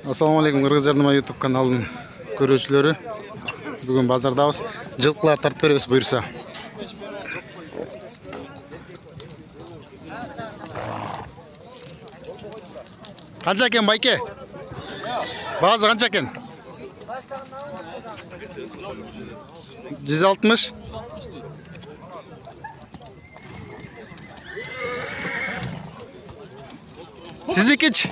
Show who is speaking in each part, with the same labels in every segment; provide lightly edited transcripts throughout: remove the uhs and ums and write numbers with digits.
Speaker 1: Assalamu alaikum Kırgız Jarnama YouTube kanalının görüşçüleri. Bugün bazardabız. Жылкылар тартып беребиz buyursa. Kança eken bayke? Bazı kança eken? 160. Sizdeki hiç?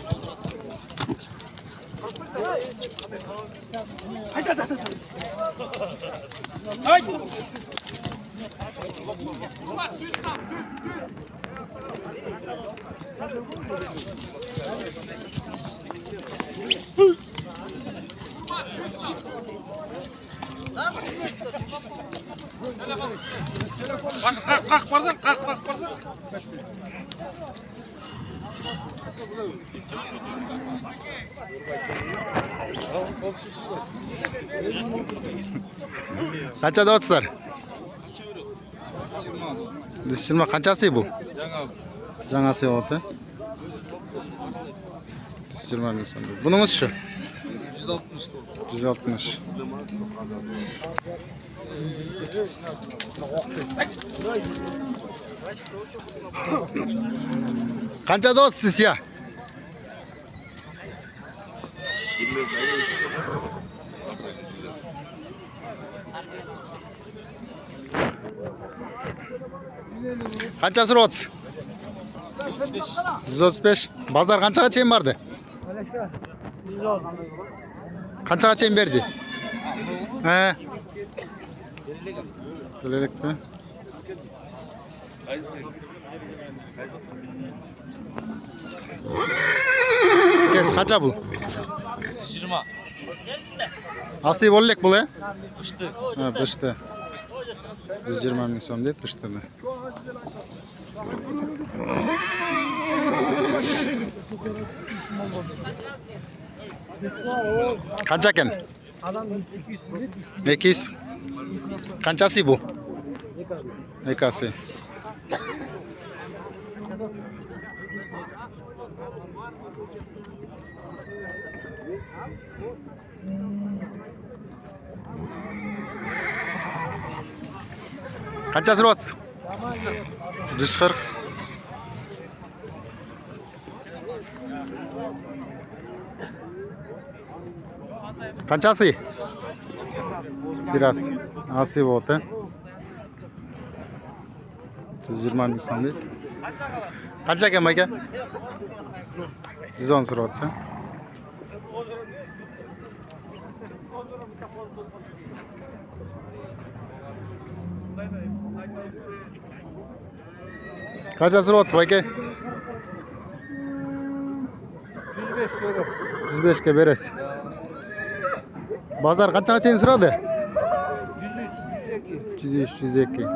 Speaker 2: Kalk barsan, kalk barsan.
Speaker 1: Kança da otslar? 120 kançası bu? Жаңасы болот, 120 ming so'm. Buningіз şu?
Speaker 2: 160.
Speaker 1: 160. Kança da otsiz ya? Kançası ots? 135. Bazar kançaga чейин барды? Kançaga чейин берди? Келелек mi? Kes kança bu?
Speaker 2: 120.
Speaker 1: Asli bollek bu ya?
Speaker 2: Pıştı.
Speaker 1: Ha, pıştı. 120 ming so'm deydi pıştini. Kança eken? 200. Kançası bu? Ekası. Kançası rot? 140. Kançası? Biraz asi oldu. 120 ming so'm deydi. Kança eken aka? 110 so'rayapsiz. Kança so'rayapsiz aka? 105 ga berasiz. Bazar kançaga чейин suradi? 103, 102.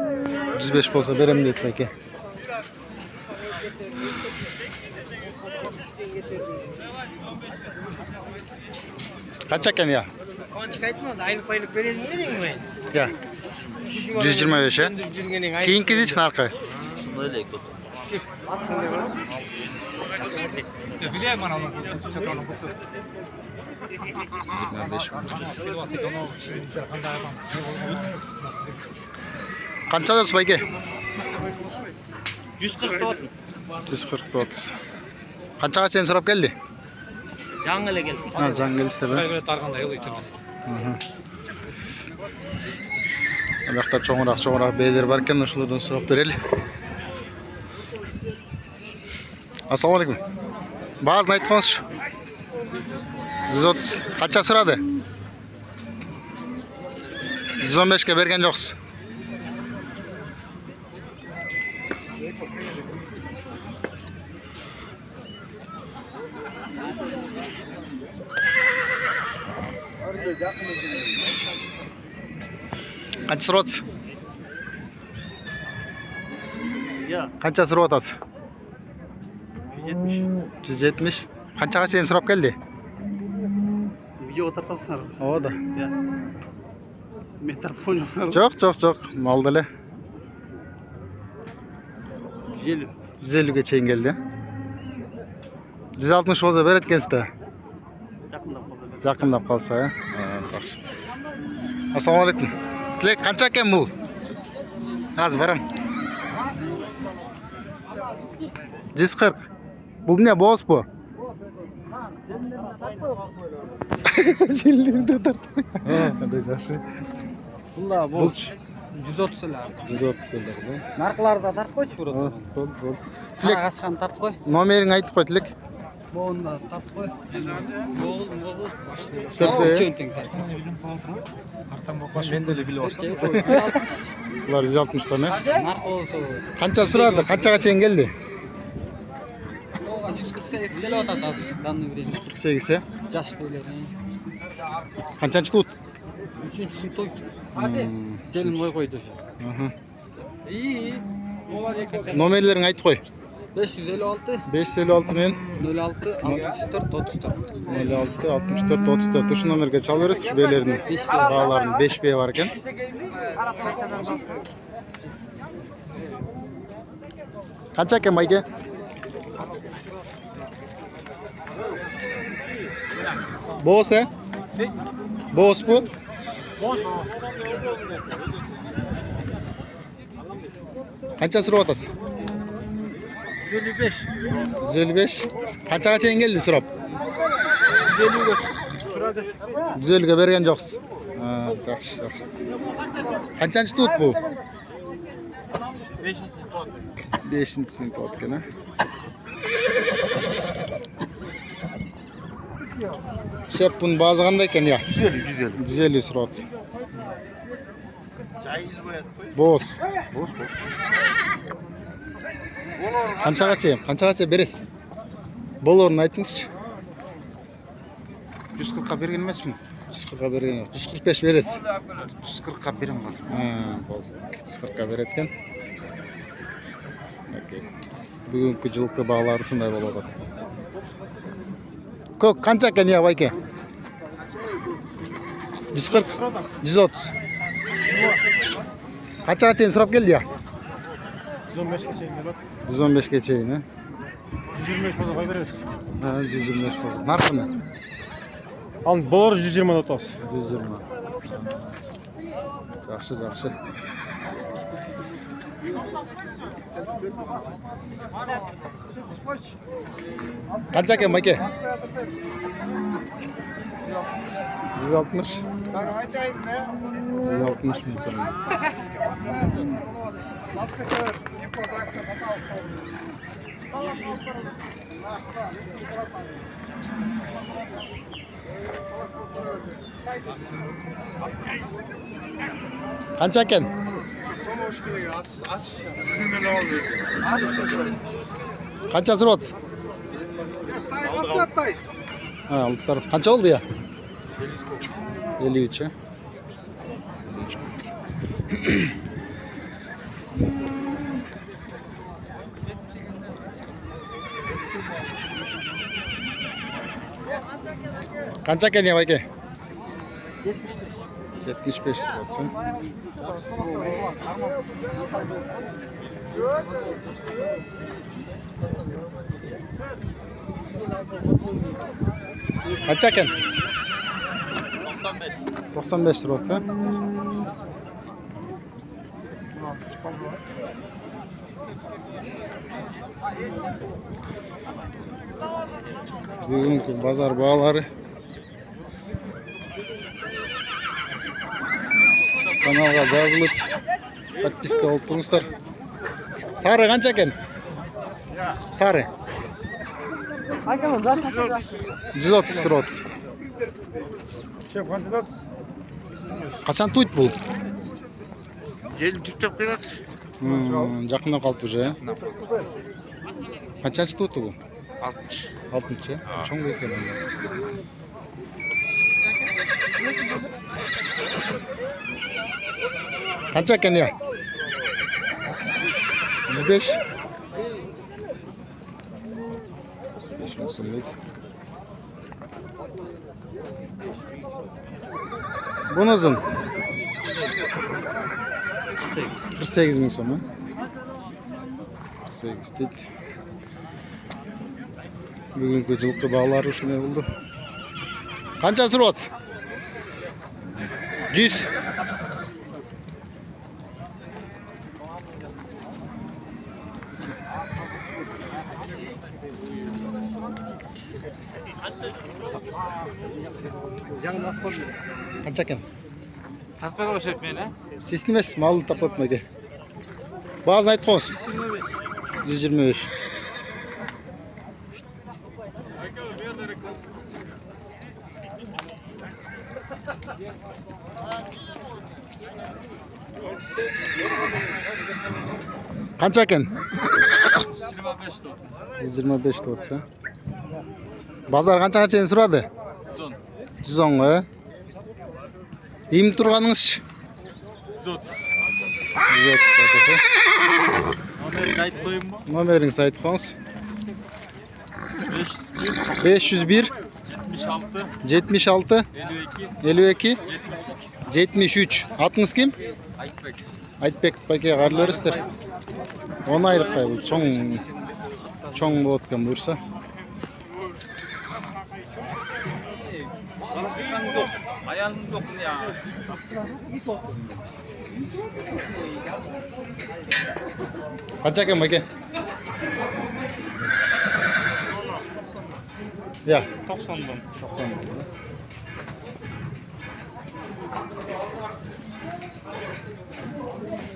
Speaker 1: 105 bolsa berem deydi aka. Kança eken ya?
Speaker 2: Kaç kayıtmaz, aylık paylık veririz mi ben?
Speaker 1: Ya. 125 ya. Keyinki hiç narkı.
Speaker 2: Böyle ekle. Güzel bana onu.
Speaker 1: Kança da bayke?
Speaker 2: 144.
Speaker 1: 140 30. Kançaga чейин сурап келди?
Speaker 2: Жаңы эле келди.
Speaker 1: Ha, жаңы келди деп.
Speaker 2: Кайгыра таргандай ылый турган.
Speaker 1: Аяқта чоңырақ бейлер бар екен, ошолордон сурап берели. Ассаламу алейкум. Баазын айтып коңузчу. 130. Канча сурады? 115 ке берген жоксуз. Kança surapsыз? Kança surap atасыз? 170. Kançaga чейин сурап келди?
Speaker 3: Видео тартасыңар.
Speaker 1: Ооба да.
Speaker 3: Мен тартып ойнасыңар.
Speaker 1: Жок, малды эле.
Speaker 3: 150.
Speaker 1: 150 ге чейин келди. 160 болса берет экенсиз да.
Speaker 3: Жак Жақындап қалса.
Speaker 1: Жақындап қалса, ya? Жақсы. Ассалаумағалейкум. Тілек қанша екен бұл? Аз барам. 140. Бұл не боз bu? Желдерінде тартпай. Қандай жақсы.
Speaker 3: Бұл 130 лар.
Speaker 1: 130 лар, да?
Speaker 3: Нарқыларда тарт қойшы бұрын.
Speaker 1: Бол.
Speaker 3: Тілек асқан тарт қой.
Speaker 1: Номерің айтып қой, Тілек.
Speaker 3: Боғында тарт қой.
Speaker 1: Бұлар 160 тонна.
Speaker 3: Нарқы болса.
Speaker 1: Қанша сұрады? Қаншаға чейін келді?
Speaker 3: 148 келіп атады аз данный время.
Speaker 1: 148, ya?
Speaker 3: Жаш бейлер.
Speaker 1: Қаншаншы тұт?
Speaker 3: Üçüncüsünü toydu. Gelin koy koydu şu. İyi.
Speaker 1: Номерлерің айтып қой.
Speaker 3: 556
Speaker 1: 556 мен
Speaker 3: 06 64 34.
Speaker 1: 06 64 34. Şu номерге чал бересіз, şu бейлердің бағаларының 5 бе бар екен. Қанша екен байке? Боз, е? Боз bu? Қанша сұрап атасыз?
Speaker 3: 55.
Speaker 1: 155. Қаншаға чейін келді сұрап? 150-ге берген жоқсыз. Жақсы, жақсы. Қаншаншы тұт бұл? 5-ші сынып от екен, Шеп бұның базы қандай екен, я? 150 сұрап атсыз. Боз. Қаншаға чейін бересіз? Бұл орын айтыңызшы.
Speaker 4: 140'a bergen emasmın.
Speaker 1: 140'a bergen yok. 145 beresiz.
Speaker 4: 140'a berim var.
Speaker 1: Болсын. 140'a береткен. Окей. Бүгінгі жылқы бағалары шундай болып отыр. Көк қанша екен, я байке? 140, 130. Қаншаға чейін сұрап келді, я?
Speaker 4: 115'e çeyin gel.
Speaker 1: 115'ке чейін,
Speaker 4: 125 boza koy veririz.
Speaker 1: 125 болсын. Нарқы не?
Speaker 4: Al bolar 120 atası.
Speaker 1: 120. Жақсы, жақсы. Қанша екен, байке? 160. 160 мың сомнан. Қанша екен? Қанша сұрап отырсыз? Алыстар. Қанша oldu ya? 53, ya. Қанша екен, ya байке? 75 lira. Қанша екен? 95 lira olsa. Бүгінгі базар бағалары. Kanalga жазылып, подписка болып тұрыңыздар. Сары қанша екен? Сары. 130 lira.
Speaker 4: Şef kandidat.
Speaker 1: Қашан туйт бұл?
Speaker 4: Gelin tüptep koyat.
Speaker 1: Жақындап қалып уже, ya. Қаншаншы туйты бұл?
Speaker 4: 60.
Speaker 1: 6-шы, ya. Чоң екен онда. Қанша екен, ya? 105. 105 мың сом дейді. Бұны ұзын? 48 мың сом, 48 дейді. Бүгінгі жылқы бағалары ұшынай болды. Qancha so'rayapsiz? 100. Qancha ekan?
Speaker 3: Taqdir o'xshab meni.
Speaker 1: Siz emas, malni topyapman. Bazını aytib qo'ysiz. 125. Qancha ekan? 125 deyapsiz. Bozor qanchaga so'radi? 110 ga. Yem turganingizchi? 130
Speaker 3: Nomerni aytib qo'yaymi?
Speaker 1: Nomeringizni aytib qo'ying. 501 76 52 73. Atınız kim? Айтбек паке қарларыстыр. 10 айлықтай бұл чоң болады екен бұйырса.
Speaker 3: Ayağım çok ya.
Speaker 1: Қанша екен баке? Ya.
Speaker 4: 90'dan.
Speaker 1: 90.